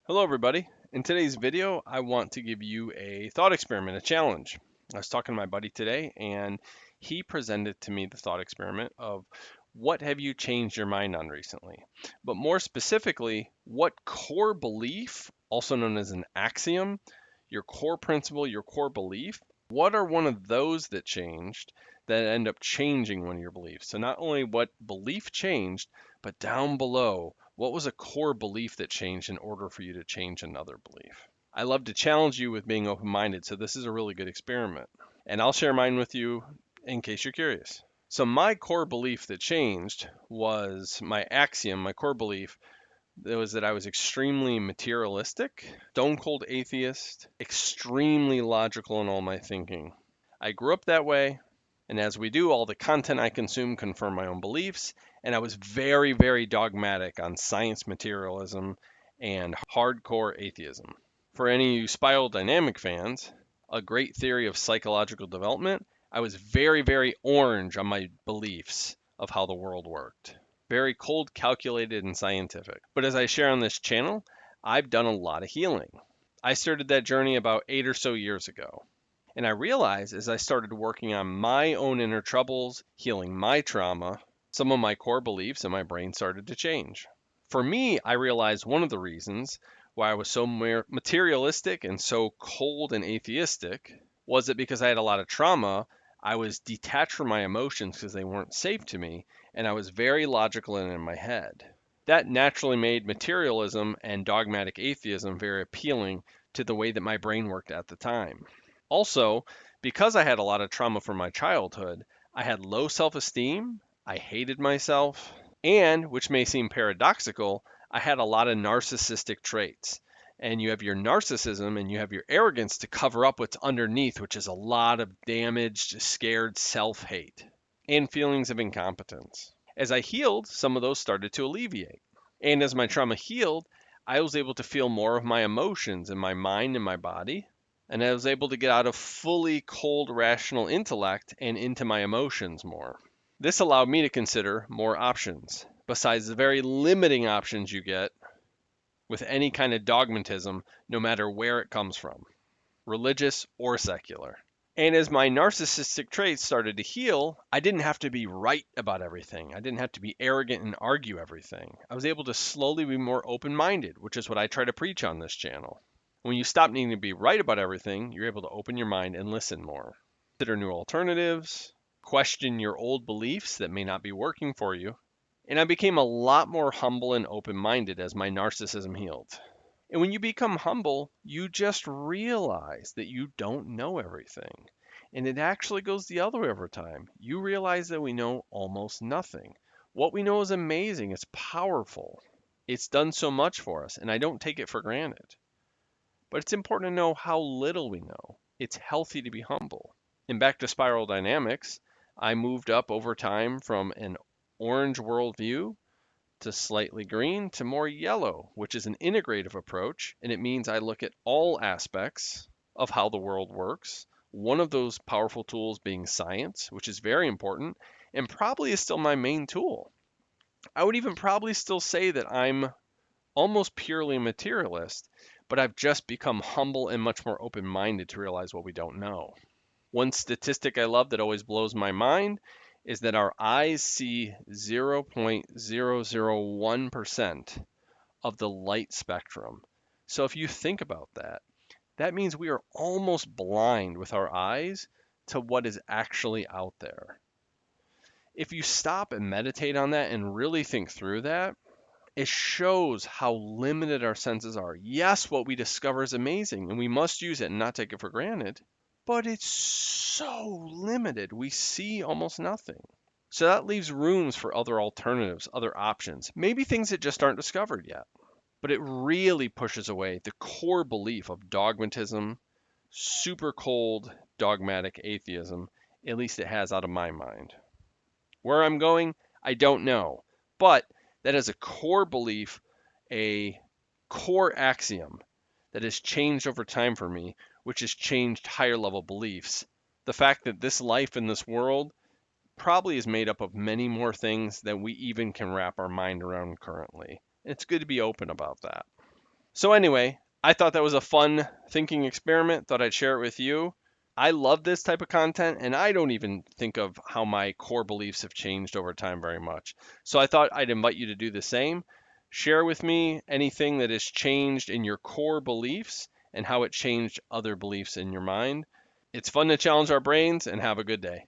Hello everybody. In today's video, I want to give you a thought experiment, a challenge. I was talking to my buddy today and he presented to me the thought experiment of what have you changed your mind on recently? But more specifically, what core belief, also known as an axiom, your core principle, your core belief, what are one of those that changed that end up changing one of your beliefs? So not only what belief changed, but down below, what was a core belief that changed in order for you to change another belief? I love to challenge you with being open-minded, so this is a really good experiment. And I'll share mine with you in case you're curious. So my core belief that changed was my axiom, my core belief, that was that I was extremely materialistic, stone cold atheist, extremely logical in all my thinking. I grew up that way, and as we do, all the content I consume confirm my own beliefs, and I was very, very dogmatic on science materialism and hardcore atheism. For any of you spiral dynamic fans, a great theory of psychological development, I was very, very orange on my beliefs of how the world worked. Very cold, calculated, and scientific. But as I share on this channel, I've done a lot of healing. I started that journey about 8 or so years ago. And I realized as I started working on my own inner troubles, healing my trauma, some of my core beliefs in my brain started to change. For me, I realized one of the reasons why I was so materialistic and so cold and atheistic was that because I had a lot of trauma, I was detached from my emotions because they weren't safe to me, and I was very logical and in my head. That naturally made materialism and dogmatic atheism very appealing to the way that my brain worked at the time. Also, because I had a lot of trauma from my childhood, I had low self esteem, I hated myself, and, which may seem paradoxical, I had a lot of narcissistic traits. And you have your narcissism and you have your arrogance to cover up what's underneath, which is a lot of damaged, scared self hate and feelings of incompetence. As I healed, some of those started to alleviate. And as my trauma healed, I was able to feel more of my emotions in my mind and my body. And I was able to get out of fully cold, rational intellect and into my emotions more. This allowed me to consider more options, besides the very limiting options you get with any kind of dogmatism, no matter where it comes from, religious or secular. And as my narcissistic traits started to heal, I didn't have to be right about everything. I didn't have to be arrogant and argue everything. I was able to slowly be more open-minded, which is what I try to preach on this channel. When you stop needing to be right about everything, you're able to open your mind and listen more. Consider new alternatives, question your old beliefs that may not be working for you, and I became a lot more humble and open-minded as my narcissism healed. And when you become humble, you just realize that you don't know everything. And it actually goes the other way over time. You realize that we know almost nothing. What we know is amazing, it's powerful. It's done so much for us, and I don't take it for granted. But it's important to know how little we know. It's healthy to be humble. And back to spiral dynamics, I moved up over time from an orange worldview to slightly green to more yellow, which is an integrative approach, and it means I look at all aspects of how the world works. One of those powerful tools being science, which is very important and probably is still my main tool. I would even probably still say that I'm almost purely a materialist, but I've just become humble and much more open-minded to realize what we don't know. One statistic I love that always blows my mind is that our eyes see 0.001% of the light spectrum. So if you think about that, that means we are almost blind with our eyes to what is actually out there. If you stop and meditate on that and really think through that, it shows how limited our senses are. Yes, what we discover is amazing, and we must use it and not take it for granted, but it's so limited. We see almost nothing. So that leaves rooms for other alternatives, other options, maybe things that just aren't discovered yet. But it really pushes away the core belief of dogmatism, super cold dogmatic atheism, at least it has out of my mind. Where I'm going, I don't know, but that is a core belief, a core axiom that has changed over time for me, which has changed higher level beliefs. The fact that this life in this world probably is made up of many more things than we even can wrap our mind around currently. It's good to be open about that. So anyway, I thought that was a fun thinking experiment. Thought I'd share it with you. I love this type of content, and I don't even think of how my core beliefs have changed over time very much. So I thought I'd invite you to do the same. Share with me anything that has changed in your core beliefs and how it changed other beliefs in your mind. It's fun to challenge our brains, and have a good day.